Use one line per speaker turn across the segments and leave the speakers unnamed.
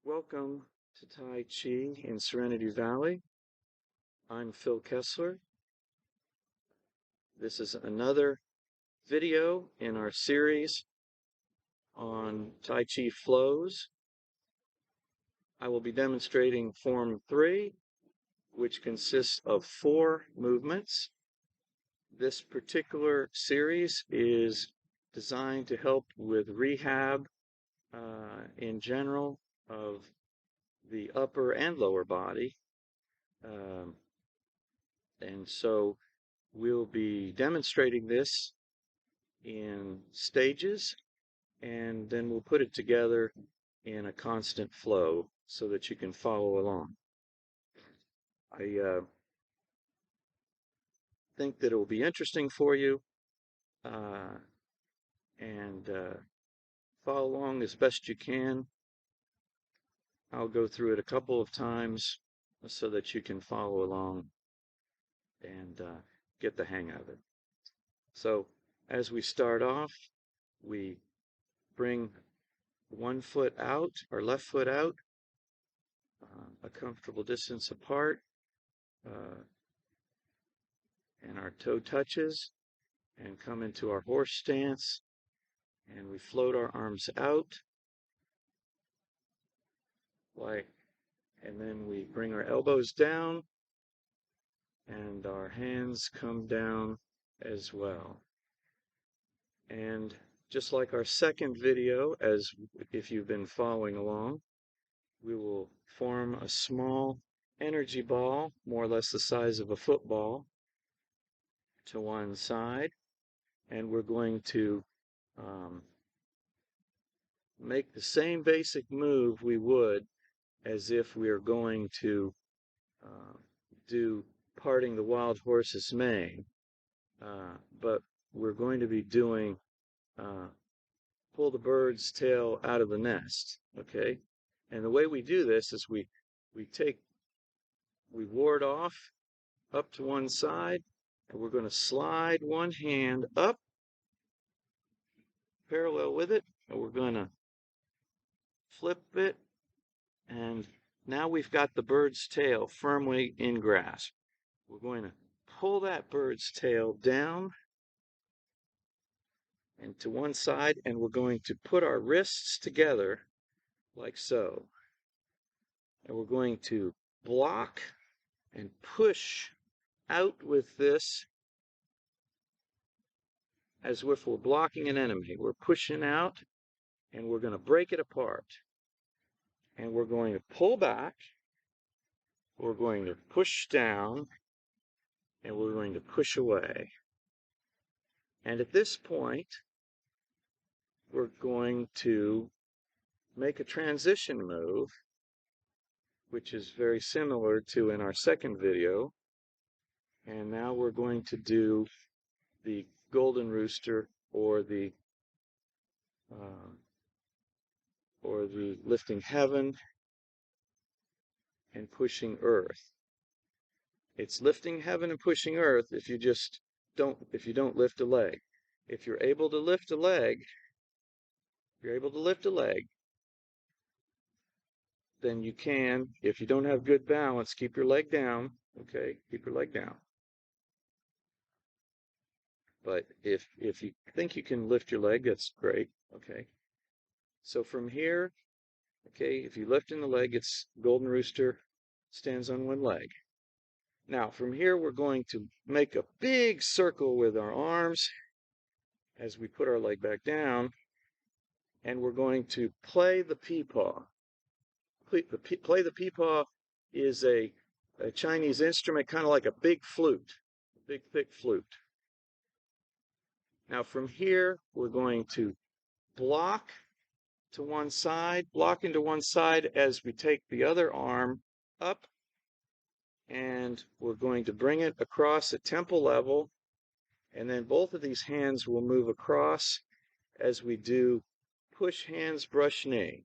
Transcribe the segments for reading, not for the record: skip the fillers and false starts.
Welcome to Tai Chi in Serenity Valley. I'm Phil Kesler. This is another video in our series on Tai Chi flows. I will be demonstrating Form 3, which consists of 4 movements. This particular series is designed to help with rehab in general of the upper and lower body. And so we'll be demonstrating this in stages, and then we'll put it together in a constant flow so that you can follow along. I think that it will be interesting for you, and follow along as best you can. I'll go through it a couple of times so that you can follow along and get the hang of it. So as we start off, we bring one foot out, our left foot out, a comfortable distance apart, and our toe touches, and come into our horse stance, and we float our arms out, and then we bring our elbows down, and our hands come down as well. And just like our second video, as if you've been following along, we will form a small energy ball, more or less the size of a football, to one side, and we're going to make the same basic move we would as if we are going to do parting the wild horse's mane, but we're going to be doing pull the bird's tail out of the nest, okay? And the way we do this is we ward off up to one side, and we're going to slide one hand up parallel with it, and we're going to flip it, and now we've got the bird's tail firmly in grasp. We're going to pull that bird's tail down and to one side, and we're going to put our wrists together like so. And we're going to block and push out with this as if we're blocking an enemy. We're pushing out, and we're going to break it apart. And we're going to pull back, we're going to push down, and we're going to push away. And at this point, we're going to make a transition move, which is very similar to in our second video. And now we're going to do the golden rooster, or the lifting heaven and pushing earth. It's lifting heaven and pushing earth if you don't lift a leg. If you're able to lift a leg, then you can. If you don't have good balance, keep your leg down. Okay, keep your leg down. But if you think you can lift your leg, that's great. Okay. So from here, okay, if you lift in the leg, it's golden rooster, stands on one leg. Now from here, we're going to make a big circle with our arms as we put our leg back down, and we're going to play the peepaw. Play the peepaw is a Chinese instrument, kind of like a big flute, a big thick flute. Now from here, we're going to block to one side, block into one side as we take the other arm up, and we're going to bring it across at temple level, and then both of these hands will move across as we do push hands, brush knee.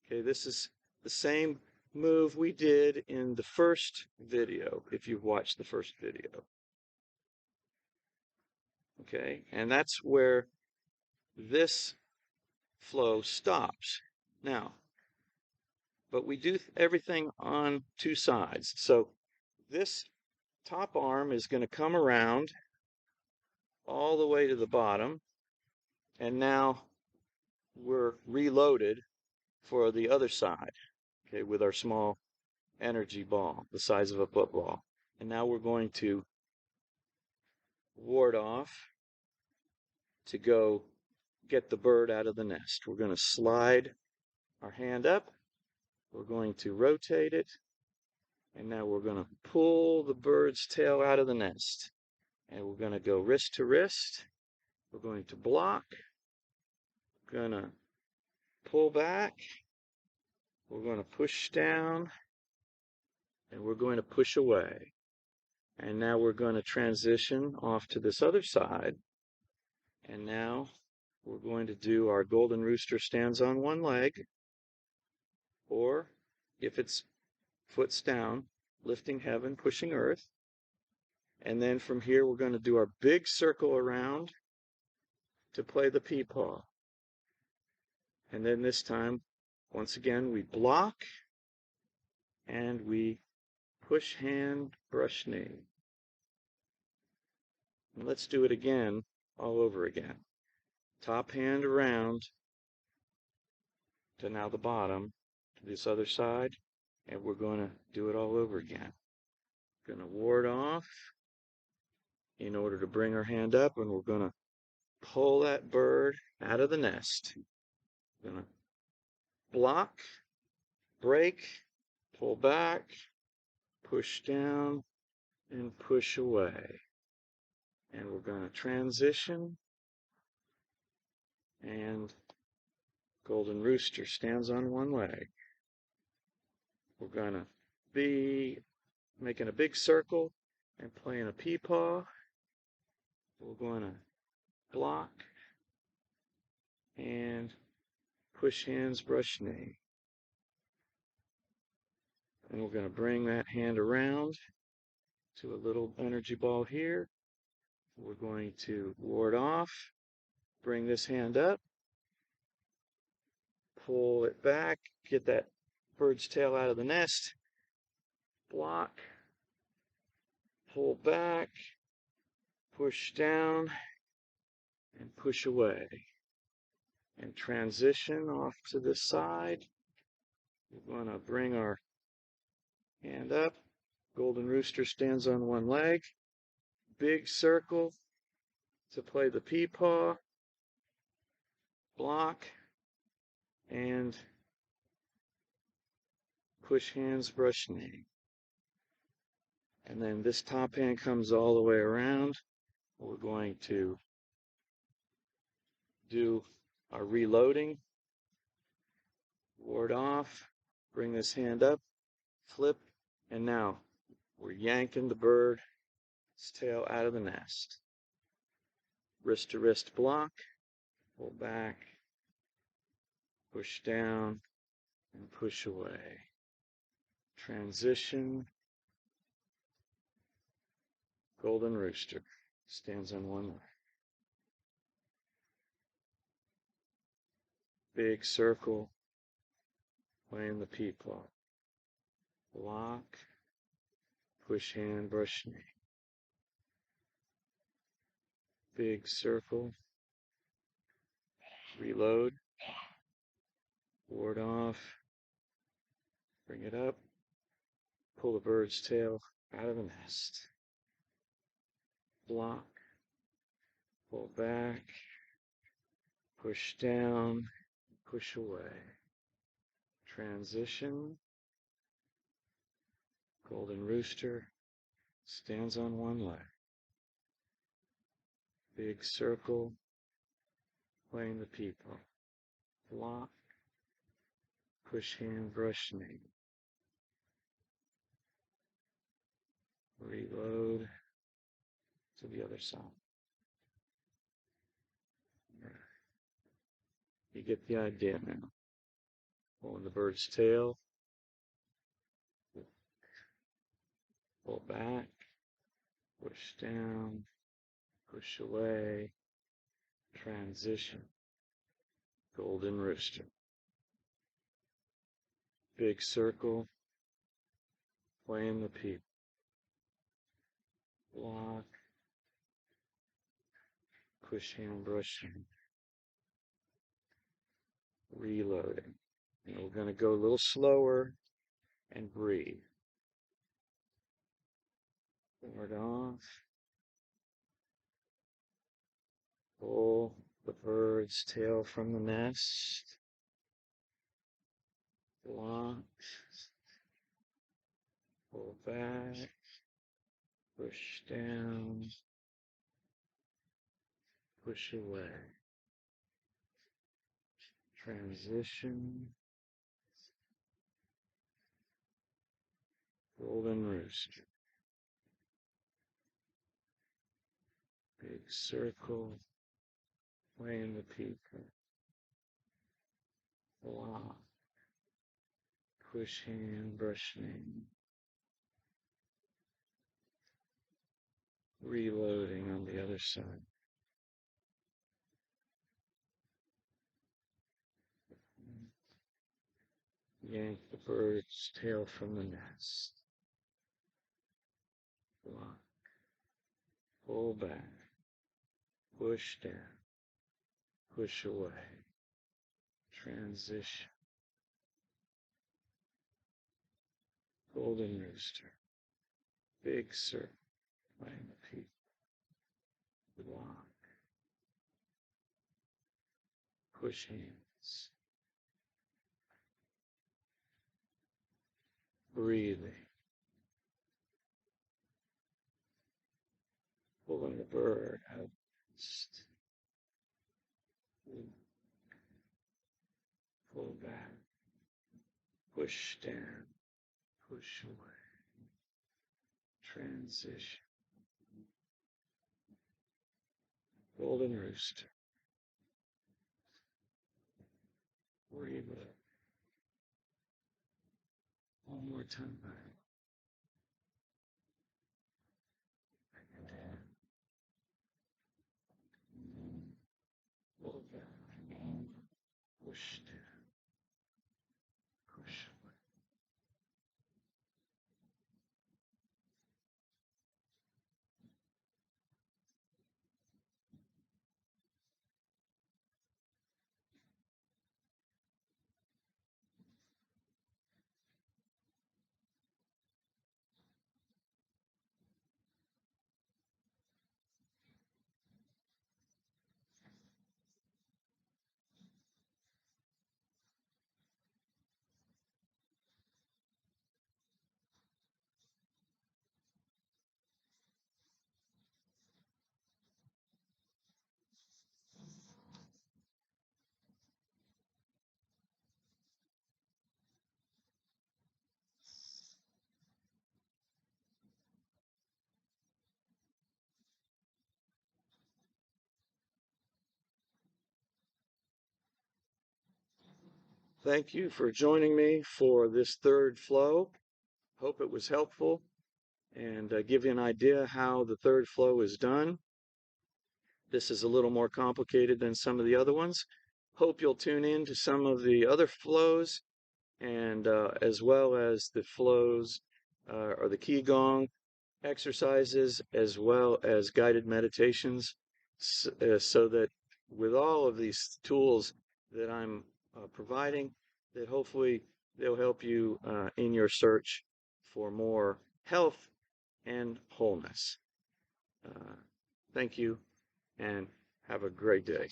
Okay, this is the same move we did in the first video, if you've watched the first video. Okay, and that's where this flow stops. Now, but we do everything on two sides. So this top arm is going to come around all the way to the bottom, and now we're reloaded for the other side, okay, with our small energy ball, the size of a football. And now we're going to ward off to go get the bird out of the nest. We're going to slide our hand up, we're going to rotate it, and now we're going to pull the bird's tail out of the nest. And we're going to go wrist to wrist. We're going to block. We're going to pull back. We're going to push down. And we're going to push away. And now we're going to transition off to this other side. And now we're going to do our golden rooster stands on one leg. Or if it's foot's down, lifting heaven, pushing earth. And then from here, we're going to do our big circle around to play the peepaw. And then this time, once again, we block and we push hand, brush knee. And let's do it again, all over again. Top hand around to now the bottom, to this other side, and we're going to do it all over again. Going to ward off in order to bring our hand up, and we're going to pull that bird out of the nest. Going to block, break, pull back, push down, and push away. And we're going to transition, and golden rooster stands on one leg. We're going to be making a big circle and playing a peepaw. We're going to block and push hands, brush knee. And we're going to bring that hand around to a little energy ball here. We're going to ward off, bring this hand up, pull it back, get that bird's tail out of the nest, block, pull back, push down, and push away. And transition off to the side. We're going to bring our hand up. Golden rooster stands on one leg. Big circle to play the peepaw. Block and push hands, brush knee. And then this top hand comes all the way around. We're going to do our reloading. Ward off, bring this hand up, flip, and now we're yanking the bird's tail out of the nest. Wrist to wrist block, pull back, push down, and push away. Transition. Golden rooster stands on one leg. Big circle, playing the peepaw. Block, push hand, brush knee. Big circle, reload, ward off, bring it up, pull the bird's tail out of the nest. Block, pull back, push down, push away. Transition. Golden rooster stands on one leg. Big circle, playing the peepaw. Block, push hand, brush knee. Reload to the other side. You get the idea now. Pulling the bird's tail. Pull back. Push down. Push away. Transition. Golden rooster. Big circle, playing the peep. Block, push hand, brush hand. Reloading. And we're going to go a little slower and breathe. Forward off. Pull the bird's tail from the nest. Block. Pull back. Push down. Push away. Transition. Golden rooster. Big circle. Playing the peacock. Block. Push hand, brush hand. Reloading on the other side. Yank the bird's tail from the nest. Block. Pull back. Push down. Push away. Transition. Golden rooster. Big circle. Playing the peak. Block. Push hands. Breathing. Pulling the bird out. Pull back. Push down. Push away. Transition. Golden rooster. Breathe it. One more time. Pull back. Push down. Push away. Thank you for joining me for this third flow. Hope it was helpful and give you an idea how the third flow is done. This is a little more complicated than some of the other ones. Hope you'll tune in to some of the other flows and as well as the flows or the Qigong exercises as well as guided meditations so that with all of these tools that I'm providing, that hopefully they'll help you in your search for more health and wholeness. Thank you and have a great day.